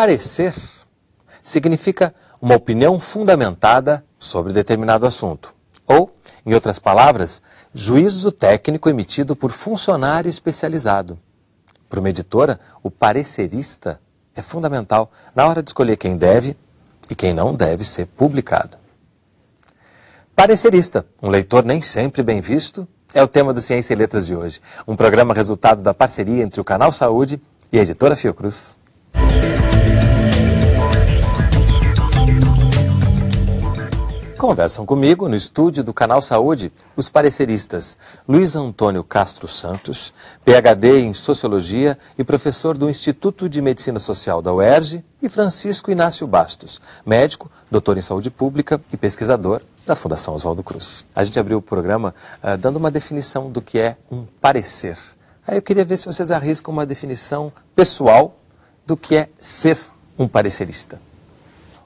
parecer significa uma opinião fundamentada sobre determinado assunto. Ou, em outras palavras, juízo técnico emitido por funcionário especializado. Para uma editora, o parecerista é fundamental na hora de escolher quem deve e quem não deve ser publicado. Parecerista, um leitor nem sempre bem visto, é o tema do Ciência e Letras de hoje. Um programa resultado da parceria entre o Canal Saúde e a editora Fiocruz. Conversam comigo no estúdio do Canal Saúde os pareceristas Luiz Antônio Castro Santos, PhD em Sociologia e professor do Instituto de Medicina Social da UERJ, e Francisco Inácio Bastos, médico, doutor em saúde pública e pesquisador da Fundação Oswaldo Cruz. A gente abriu o programa dando uma definição do que é um parecer. Aí eu queria ver se vocês arriscam uma definição pessoal do que é ser um parecerista.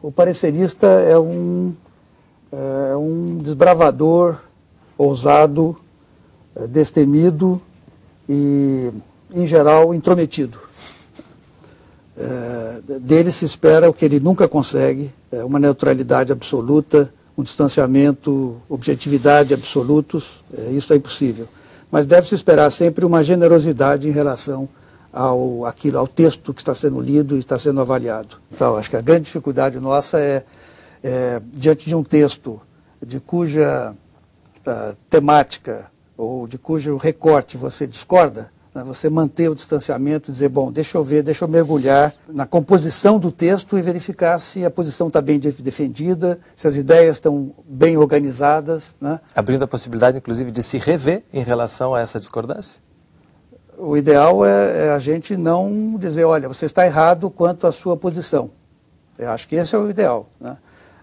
O parecerista é um desbravador, ousado, destemido e, em geral, intrometido. Dele se espera o que ele nunca consegue, uma neutralidade absoluta, um distanciamento, objetividade absolutos, isso é impossível. Mas deve-se esperar sempre uma generosidade em relação ao texto que está sendo lido e está sendo avaliado. Então, acho que a grande dificuldade nossa é diante de um texto de cuja temática ou de cujo recorte você discorda, né, você manter o distanciamento e dizer, bom, deixa eu mergulhar na composição do texto e verificar se a posição está bem defendida, se as ideias estão bem organizadas. Né? Abrindo a possibilidade, inclusive, de se rever em relação a essa discordância? O ideal é a gente não dizer, olha, você está errado quanto à sua posição. Eu acho que esse é o ideal, né?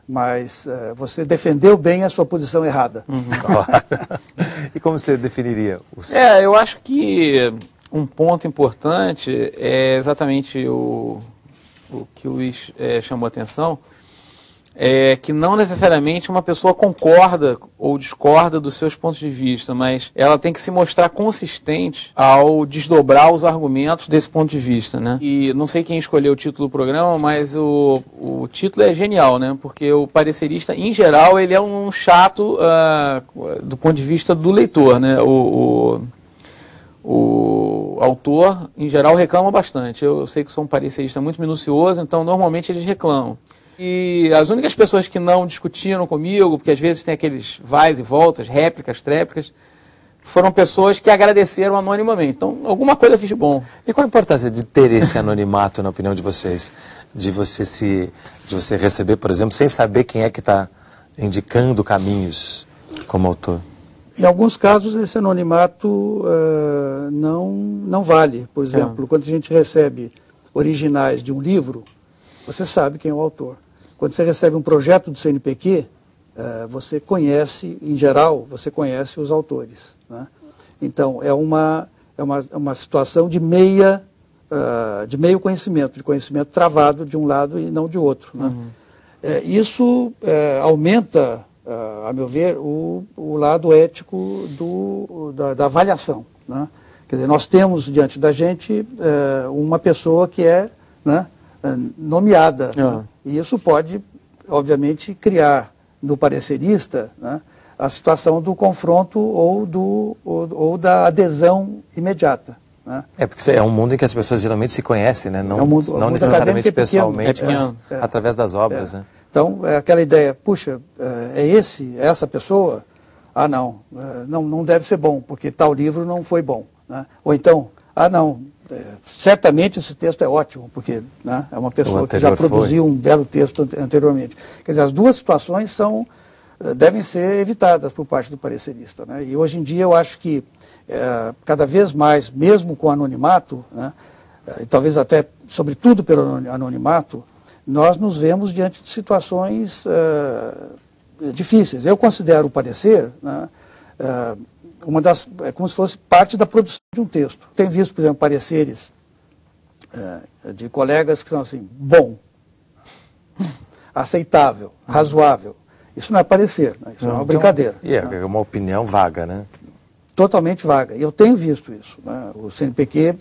Mas você defendeu bem a sua posição errada. Uhum. E como você definiria? Eu acho que um ponto importante é exatamente o que o Luiz chamou a atenção, é que não necessariamente uma pessoa concorda ou discorda dos seus pontos de vista, mas ela tem que se mostrar consistente ao desdobrar os argumentos desse ponto de vista, né? E não sei quem escolheu o título do programa, mas o título é genial, né? Porque o parecerista, em geral, ele é um chato do ponto de vista do leitor, né? O autor, em geral, reclama bastante. Eu sei que sou um parecerista muito minucioso, então normalmente eles reclamam. E as únicas pessoas que não discutiram comigo, porque às vezes tem aqueles vais e voltas, réplicas, tréplicas, foram pessoas que agradeceram anonimamente. Então, alguma coisa eu fiz de bom. E qual a importância de ter esse anonimato, na opinião de vocês? De você receber, por exemplo, sem saber quem é que está indicando caminhos como autor? Em alguns casos, esse anonimato não vale. Por exemplo, quando a gente recebe originais de um livro, você sabe quem é o autor. Quando você recebe um projeto do CNPq, você conhece, em geral, você conhece os autores. Né? Então, é uma situação de meio conhecimento, de conhecimento travado de um lado e não de outro. Né? Uhum. Isso aumenta, a meu ver, o lado ético da avaliação. Né? Quer dizer, nós temos diante da gente uma pessoa que é... né, nomeada. Né? E isso pode, obviamente, criar no parecerista, né, a situação do confronto ou da adesão imediata. Né? Porque é um mundo em que as pessoas geralmente se conhecem, né? Não, não necessariamente pessoalmente, mas através das obras. Né? Então, aquela ideia, puxa, é essa pessoa? Ah, não deve ser bom, porque tal livro não foi bom. Né? Ou então, certamente esse texto é ótimo, porque, né, é uma pessoa que já produziu um belo texto anteriormente. Quer dizer, as duas situações devem ser evitadas por parte do parecerista. Né? E hoje em dia eu acho que cada vez mais, mesmo com anonimato, né, e talvez até, sobretudo pelo anonimato, nós nos vemos diante de situações difíceis. Eu considero o parecer, né, é como se fosse parte da produção de um texto. Tenho visto, por exemplo, pareceres de colegas que são assim, bom, aceitável, razoável. Isso não é parecer, né? Isso é uma brincadeira. E é uma opinião vaga, né? totalmente vaga. E eu tenho visto isso, né? O CNPq,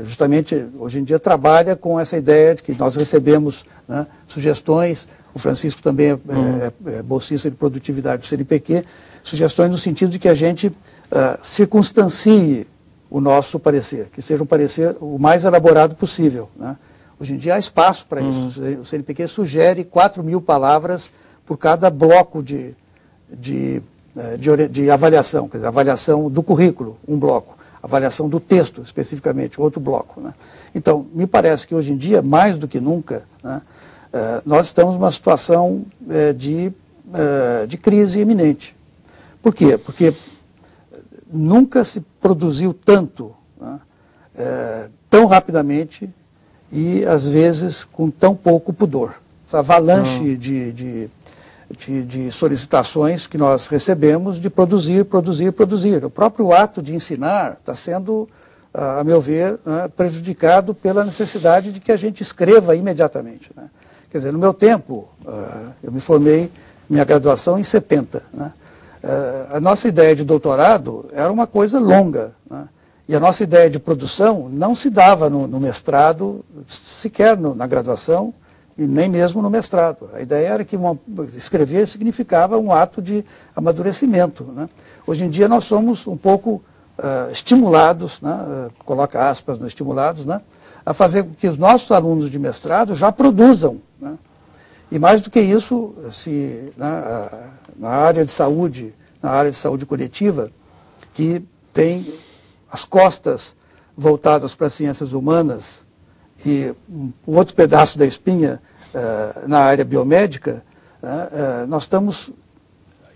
justamente, hoje em dia, trabalha com essa ideia de que nós recebemos, né, sugestões, o Francisco também é bolsista de produtividade do CNPq, sugestões no sentido de que a gente circunstancie o nosso parecer, que seja um parecer o mais elaborado possível, né? Hoje em dia há espaço para isso. O CNPq sugere 4.000 palavras por cada bloco de avaliação, quer dizer, avaliação do currículo, um bloco, avaliação do texto, especificamente, outro bloco, né? Então, me parece que hoje em dia, mais do que nunca, né, nós estamos numa situação de crise iminente. Por quê? Porque nunca se produziu tanto, né, tão rapidamente e, às vezes, com tão pouco pudor. Essa avalanche de solicitações que nós recebemos de produzir. O próprio ato de ensinar está sendo, a meu ver, né, prejudicado pela necessidade de que a gente escreva imediatamente, né? Quer dizer, no meu tempo, eu me formei, minha graduação em 70, né? A nossa ideia de doutorado era uma coisa longa, né? E a nossa ideia de produção não se dava no mestrado, sequer na graduação, e nem mesmo no mestrado. A ideia era que escrever significava um ato de amadurecimento, né? Hoje em dia nós somos um pouco estimulados, né? Coloca aspas no estimulados, né? A fazer com que os nossos alunos de mestrado já produzam, né? E mais do que isso, né, na área de saúde coletiva, que tem as costas voltadas para as ciências humanas e o outro pedaço da espinha na área biomédica, nós estamos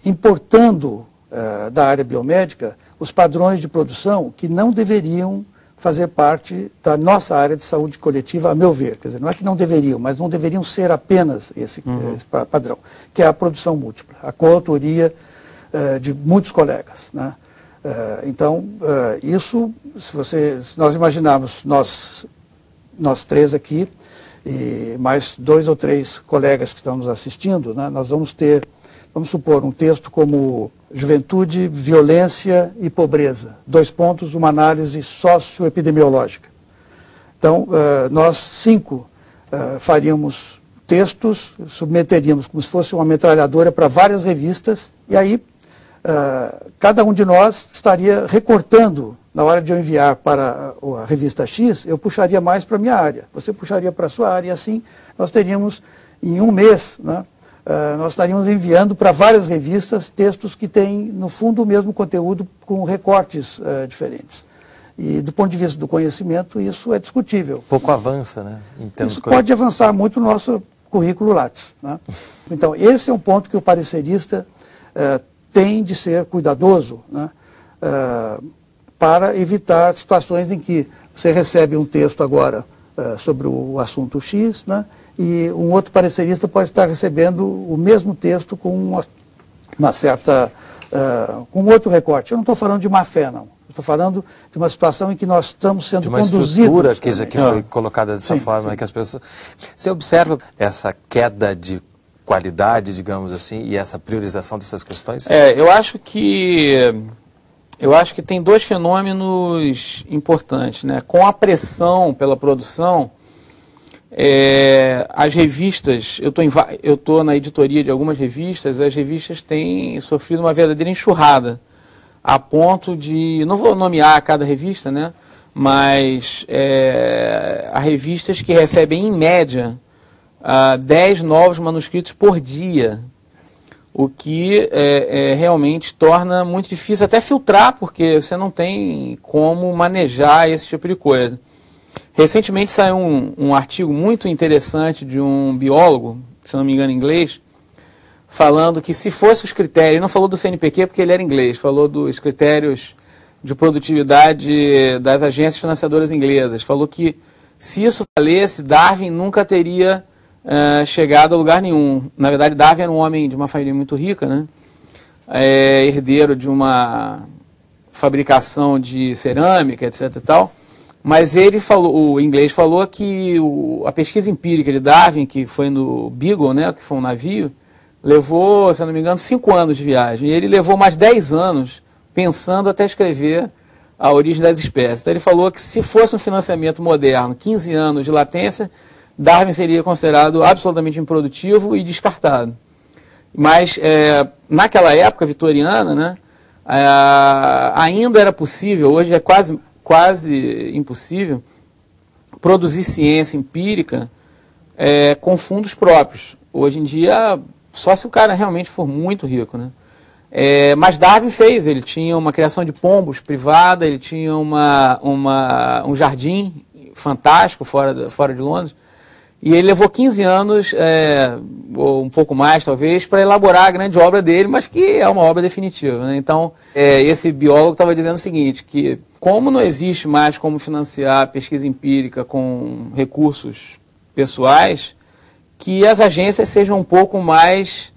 importando da área biomédica os padrões de produção que não deveriam fazer parte da nossa área de saúde coletiva, a meu ver. Quer dizer, não é que não deveriam, mas não deveriam ser apenas esse padrão, que é a produção múltipla, a coautoria de muitos colegas, né? Então, isso, se nós imaginarmos nós três aqui, e mais 2 ou 3 colegas que estão nos assistindo, né, nós vamos ter, vamos supor, um texto como Juventude, Violência e Pobreza. 2 pontos, uma análise socioepidemiológica. Então, nós 5 faríamos textos, submeteríamos como se fosse uma metralhadora para várias revistas, e aí cada um de nós estaria recortando. Na hora de eu enviar para a revista X, eu puxaria mais para a minha área, você puxaria para a sua área, e assim nós teríamos, em um mês, né, nós estaríamos enviando para várias revistas textos que têm, no fundo, o mesmo conteúdo com recortes diferentes. E do ponto de vista do conhecimento, isso é discutível. Pouco avança, né? Isso pode avançar muito no nosso currículo Lattes, né? Então, esse é um ponto que o parecerista tem de ser cuidadoso, né, para evitar situações em que você recebe um texto agora sobre o assunto X, né, e um outro parecerista pode estar recebendo o mesmo texto com uma certa, com outro recorte. Eu não estou falando de má fé, não. Estou falando de uma situação em que nós estamos sendo conduzidos. De uma estrutura que foi colocada dessa forma, que as pessoas... Você observa essa queda de qualidade, digamos assim, e essa priorização dessas questões? Eu acho que tem 2 fenômenos importantes, né? Com a pressão pela produção, as revistas, eu estou na editoria de algumas revistas, as revistas têm sofrido uma verdadeira enxurrada, a ponto de, não vou nomear cada revista, né? Mas há revistas que recebem, em média, 10 novos manuscritos por dia, o que realmente torna muito difícil até filtrar, porque você não tem como manejar esse tipo de coisa. Recentemente saiu um artigo muito interessante de um biólogo, se não me engano em inglês, falando que se fosse os critérios, ele não falou do CNPq porque ele era inglês, falou dos critérios de produtividade das agências financiadoras inglesas, falou que se isso valesse, Darwin nunca teria chegado a lugar nenhum. Na verdade, Darwin era um homem de uma família muito rica, né? Herdeiro de uma fabricação de cerâmica, etc. e tal. Mas ele falou, o inglês falou que a pesquisa empírica de Darwin, que foi no Beagle, né, que foi um navio, levou, se eu não me engano, 5 anos de viagem. E ele levou mais 10 anos pensando até escrever A Origem das Espécies. Então ele falou que se fosse um financiamento moderno, 15 anos de latência, Darwin seria considerado absolutamente improdutivo e descartado. Mas naquela época vitoriana, né, ainda era possível, hoje é quase impossível, produzir ciência empírica com fundos próprios. Hoje em dia, só se o cara realmente for muito rico, né? Mas Darwin fez, ele tinha uma criação de pombos privada, ele tinha um jardim fantástico fora de Londres, e ele levou 15 anos, ou um pouco mais talvez, para elaborar a grande obra dele, mas que é uma obra definitiva, né? Então, esse biólogo estava dizendo o seguinte, que como não existe mais como financiar a pesquisa empírica com recursos pessoais, que as agências sejam um pouco mais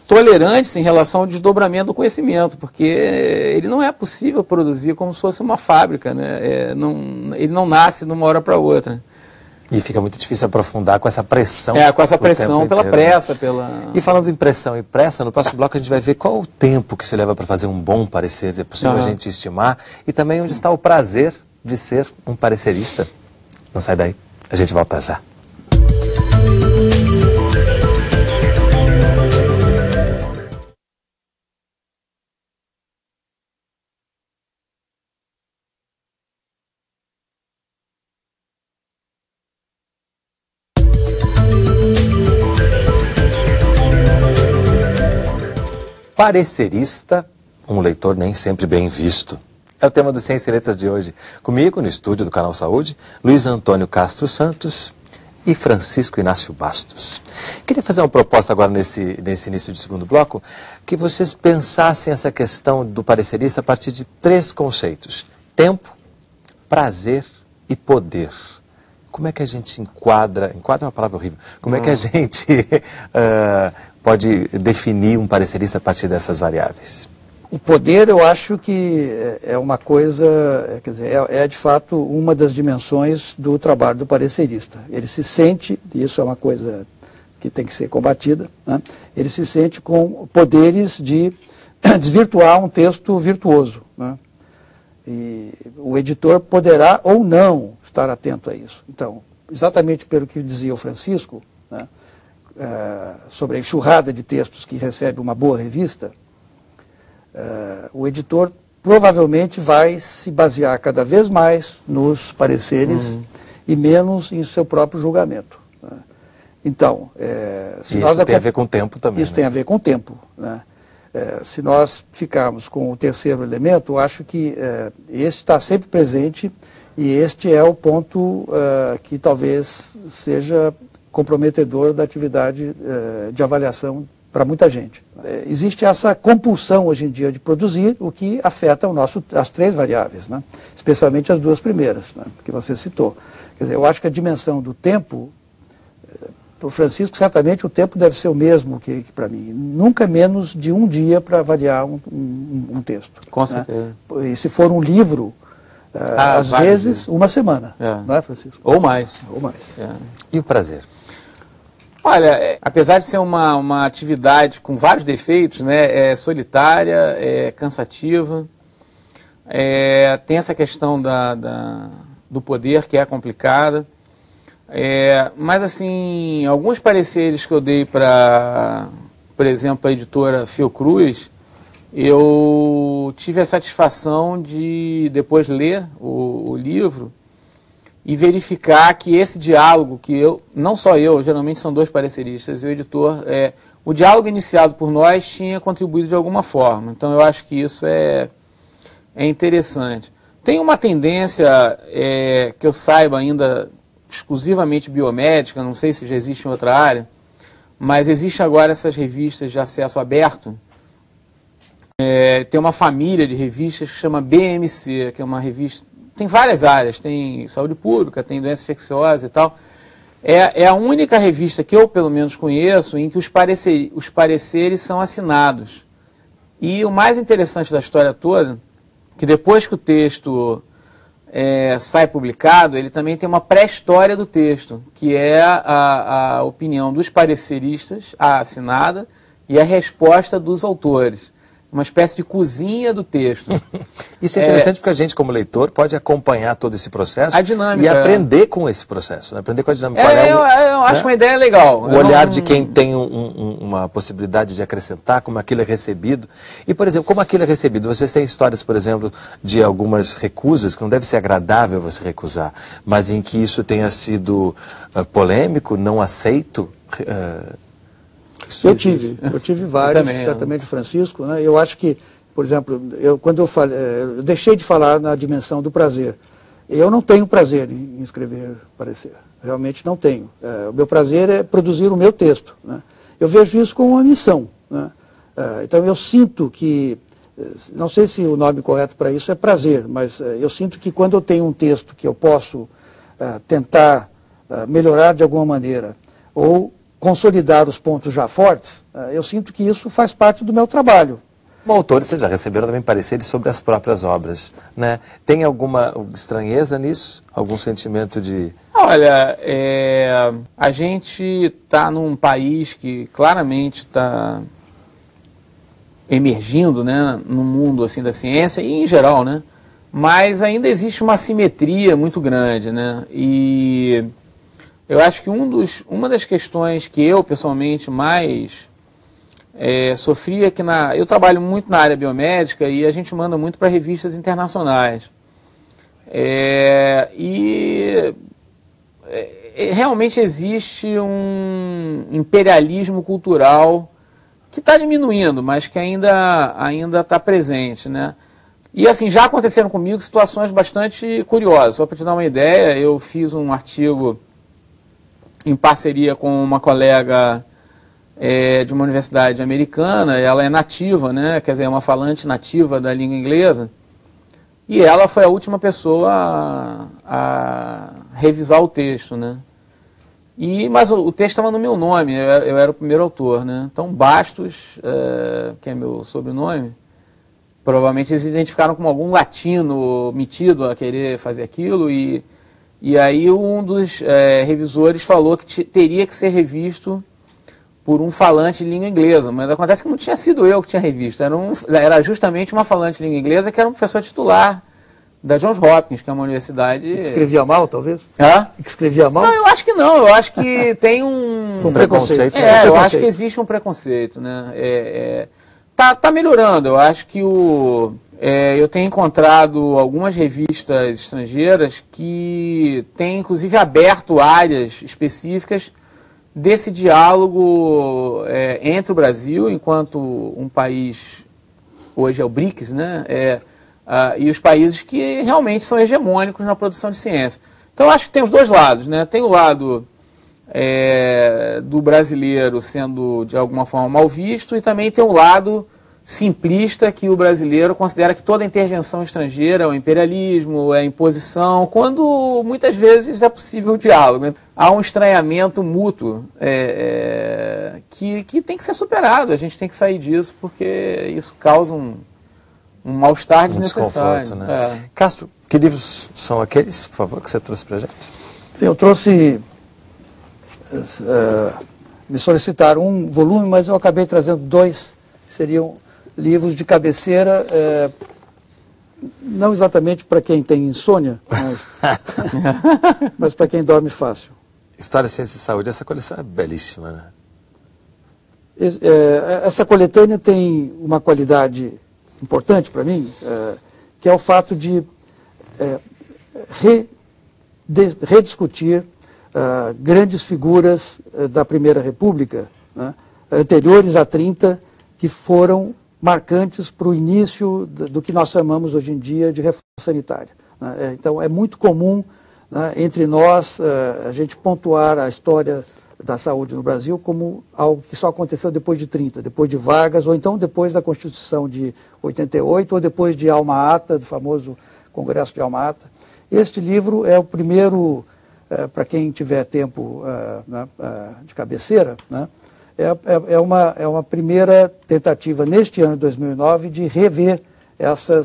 tolerantes em relação ao desdobramento do conhecimento, porque ele não é possível produzir como se fosse uma fábrica, né? Ele não nasce de uma hora para outra. E fica muito difícil aprofundar com essa pressão. Com essa pressão, pela pressa. E falando em pressão e pressa, no próximo bloco a gente vai ver qual o tempo que se leva para fazer um bom parecer, é possível a gente estimar, e também onde está o prazer de ser um parecerista. Não sai daí, a gente volta já. Parecerista, um leitor nem sempre bem visto. É o tema do Ciência e Letras de hoje. Comigo, no estúdio do Canal Saúde, Luiz Antônio Castro Santos e Francisco Inácio Bastos. Queria fazer uma proposta agora nesse início de segundo bloco, que vocês pensassem essa questão do parecerista a partir de 3 conceitos. Tempo, prazer e poder. Como é que a gente enquadra é uma palavra horrível, como é que a gente pode definir um parecerista a partir dessas variáveis? O poder, eu acho que é uma coisa, quer dizer, é de fato uma das dimensões do trabalho do parecerista. Ele se sente, e isso é uma coisa que tem que ser combatida, né? Ele se sente com poderes de desvirtuar um texto virtuoso, né? E o editor poderá ou não estar atento a isso. Então, exatamente pelo que dizia o Francisco, né, sobre a enxurrada de textos que recebe uma boa revista, o editor provavelmente vai se basear cada vez mais nos pareceres e menos em seu próprio julgamento, né? Então, isso tem a ver com o tempo também. Isso tem a ver com o tempo, né? Se nós ficarmos com o terceiro elemento, eu acho que este está sempre presente e este é o ponto que talvez seja comprometedor da atividade de avaliação para muita gente. Existe essa compulsão hoje em dia de produzir, o que afeta as 3 variáveis, né? Especialmente as 2 primeiras, né, que você citou. Quer dizer, eu acho que a dimensão do tempo, para o Francisco, certamente o tempo deve ser o mesmo que para mim. Nunca menos de um dia para avaliar um texto. Com certeza. Né? E se for um livro, às vezes, uma semana. Não é, Francisco? Ou mais. Ou mais. E o prazer? Olha, apesar de ser uma atividade com vários defeitos, né, é solitária, é cansativa, tem essa questão do poder que é complicada, mas assim, alguns pareceres que eu dei para, por exemplo, a editora Fiocruz, eu tive a satisfação de depois ler o livro e verificar que esse diálogo que não só eu, geralmente são 2 pareceristas e o editor, o diálogo iniciado por nós tinha contribuído de alguma forma. Então eu acho que isso é interessante. Tem uma tendência que eu saiba ainda exclusivamente biomédica, não sei se já existe em outra área, mas existe agora essas revistas de acesso aberto. Tem uma família de revistas que chama BMC, que é uma revista. Tem várias áreas, tem saúde pública, tem doença infecciosa e tal. É a única revista que eu, pelo menos, conheço em que os pareceres são assinados. E o mais interessante da história toda, que depois que o texto sai publicado, ele também tem uma pré-história do texto, que é a opinião dos pareceristas, a assinada, e a resposta dos autores. uma espécie de cozinha do texto. Isso é interessante porque a gente, como leitor, pode acompanhar todo esse processo a dinâmica, e aprender com esse processo, né? Aprender com a dinâmica. Eu acho uma ideia legal. O olhar de quem tem uma possibilidade de acrescentar, como aquilo é recebido. E, por exemplo, como aquilo é recebido? Vocês têm histórias, por exemplo, de algumas recusas, que não deve ser agradável você recusar, mas em que isso tenha sido polêmico, não aceito? Eu tive vários, também, certamente, Francisco, né? Eu acho que, por exemplo, quando eu deixei de falar na dimensão do prazer. Eu não tenho prazer em escrever parecer, realmente não tenho. O meu prazer é produzir o meu texto, né? Eu vejo isso como uma missão, né? Então eu sinto que, não sei se o nome correto para isso é prazer, mas eu sinto que quando eu tenho um texto que eu posso tentar melhorar de alguma maneira, ou consolidar os pontos já fortes, eu sinto que isso faz parte do meu trabalho. Como autores, vocês já receberam também pareceres sobre as próprias obras, né? Tem alguma estranheza nisso? Algum sentimento de... Olha, a gente está num país que claramente está emergindo, né, no mundo assim, da ciência e em geral, né? Mas ainda existe uma assimetria muito grande, né? E eu acho que uma das questões que eu, pessoalmente, mais sofri é que eu trabalho muito na área biomédica e a gente manda muito para revistas internacionais. Realmente existe um imperialismo cultural que está diminuindo, mas que ainda está presente, né? E assim, já aconteceram comigo situações bastante curiosas. Só para te dar uma ideia, eu fiz um artigo em parceria com uma colega de uma universidade americana. Ela é nativa, né? Quer dizer, é uma falante nativa da língua inglesa, e ela foi a última pessoa a revisar o texto, né? Mas o texto estava no meu nome, eu era o primeiro autor, né? Então Bastos, que é meu sobrenome, provavelmente eles identificaram como algum latino metido a querer fazer aquilo, e aí um dos revisores falou que teria que ser revisto por um falante de língua inglesa, mas acontece que não tinha sido eu que tinha revisto, era justamente uma falante de língua inglesa que era um professor titular da Johns Hopkins, que é uma universidade... Que escrevia mal, talvez? Que escrevia mal? Não, eu acho que não, eu acho que tem um preconceito. Eu acho que existe um preconceito, né? Tá melhorando, eu acho que eu tenho encontrado algumas revistas estrangeiras que têm, inclusive, aberto áreas específicas desse diálogo entre o Brasil, enquanto um país, hoje é o BRICS, né? E os países que realmente são hegemônicos na produção de ciência. Então, eu acho que tem os dois lados, né? Tem o lado do brasileiro sendo, de alguma forma, mal visto, e também tem o lado simplista, que o brasileiro considera que toda intervenção estrangeira é o imperialismo, é a imposição, quando muitas vezes é possível o diálogo. Há um estranhamento mútuo que tem que ser superado. A gente tem que sair disso, porque isso causa um mal-estar desnecessário. Né? Castro, que livros são aqueles, por favor, que você trouxe para a gente? Sim, eu trouxe... me solicitaram um volume, mas eu acabei trazendo dois, que seriam livros de cabeceira, não exatamente para quem tem insônia, mas para quem dorme fácil. História, Ciência e Saúde, essa coleção é belíssima, né? Essa coletânea tem uma qualidade importante para mim, que é o fato de rediscutir grandes figuras da Primeira República, né, anteriores a 30, que foram marcantes para o início do que nós chamamos hoje em dia de reforma sanitária, né? Então é muito comum, né, entre nós a gente pontuar a história da saúde no Brasil como algo que só aconteceu depois de 30, depois de Vargas, ou então depois da Constituição de 88, ou depois de Alma Ata, do famoso Congresso de Alma Ata. Este livro é o primeiro, para quem tiver tempo de cabeceira, né, é uma primeira tentativa neste ano de 2009 de rever essa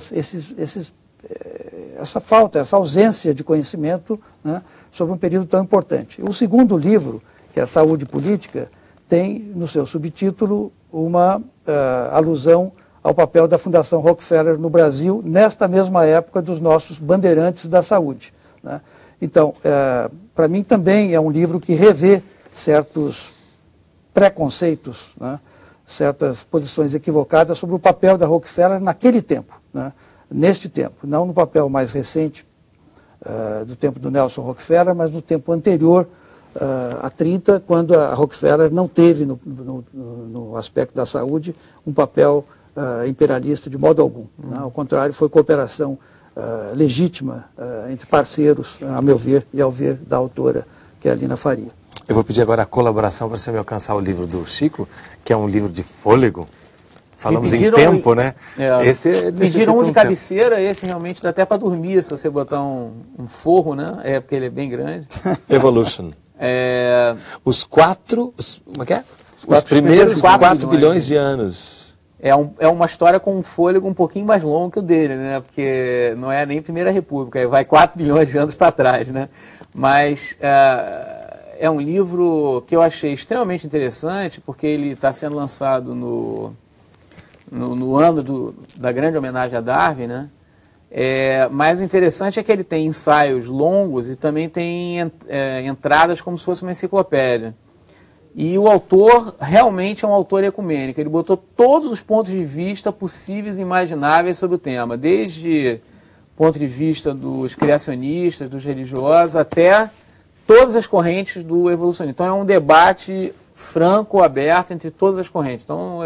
falta, essa ausência de conhecimento, né, sobre um período tão importante. O segundo livro, que é a Saúde Política, tem no seu subtítulo uma alusão ao papel da Fundação Rockefeller no Brasil, nesta mesma época dos nossos bandeirantes da saúde, né? Então, para mim também é um livro que revê certos preconceitos, né? Certas posições equivocadas sobre o papel da Rockefeller naquele tempo, né? Neste tempo, não no papel mais recente do tempo do Nelson Rockefeller, mas no tempo anterior a 30, quando a Rockefeller não teve no aspecto da saúde um papel imperialista de modo algum, né? Ao contrário, foi cooperação legítima entre parceiros, a meu ver, e ao ver da autora, que é a Lina Faria. Eu vou pedir agora a colaboração para você me alcançar o livro do Chico, que é um livro de fôlego. Falamos em tempo, né? Pediram um de cabeceira, esse realmente dá até para dormir, se você botar um forro, né? Porque ele é bem grande. Evolution. Os primeiros 4 bilhões de anos. É uma história com um fôlego um pouquinho mais longo que o dele, né? Porque não é nem Primeira República, vai 4 bilhões de anos para trás, né? Mas é um livro que eu achei extremamente interessante, porque ele está sendo lançado no ano da grande homenagem a Darwin, né? Mas o interessante é que ele tem ensaios longos e também tem entradas como se fosse uma enciclopédia. E o autor realmente é um autor ecumênico. Ele botou todos os pontos de vista possíveis e imagináveis sobre o tema, desde o ponto de vista dos criacionistas, dos religiosos, até todas as correntes do evolucionismo. Então é um debate franco, aberto entre todas as correntes. Então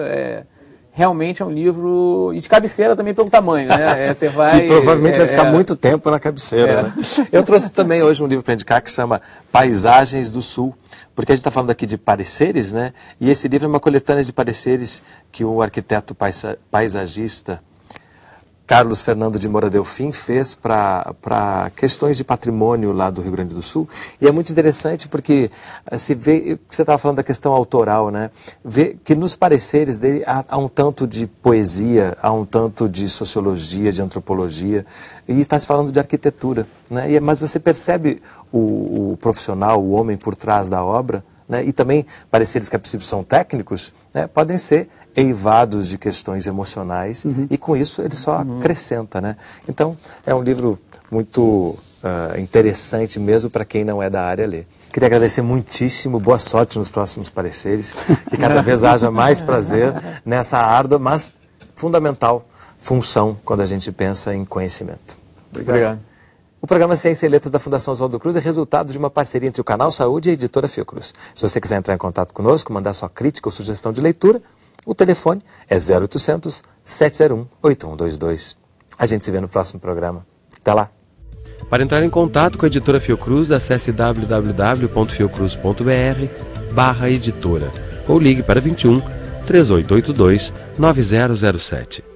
realmente é um livro, e de cabeceira também pelo tamanho, né? Você vai, e provavelmente vai ficar muito tempo na cabeceira. Né? Eu trouxe também hoje um livro para indicar que se chama Paisagens do Sul, porque a gente está falando aqui de pareceres, né? E esse livro é uma coletânea de pareceres que o arquiteto paisagista Carlos Fernando de Moura Delfim fez para questões de patrimônio lá do Rio Grande do Sul. E é muito interessante porque se vê, você estava falando da questão autoral, né? Vê que nos pareceres dele há um tanto de poesia, há um tanto de sociologia, de antropologia, e está se falando de arquitetura, né? Mas você percebe o profissional, o homem por trás da obra, né? E também pareceres que a princípio são técnicos, né? Podem ser eivados de questões emocionais, e com isso ele só acrescenta, né? Então é um livro muito interessante mesmo para quem não é da área ler. Queria agradecer muitíssimo, boa sorte nos próximos pareceres, que cada vez haja mais prazer nessa árdua, mas fundamental função quando a gente pensa em conhecimento. Obrigado. O programa Ciência e Letras da Fundação Oswaldo Cruz é resultado de uma parceria entre o Canal Saúde e a editora Fiocruz. Se você quiser entrar em contato conosco, mandar sua crítica ou sugestão de leitura, o telefone é 0800 701 8122. A gente se vê no próximo programa. Até lá. Para entrar em contato com a editora Fiocruz, acesse www.fiocruz.br/editora ou ligue para 21 3882 9007.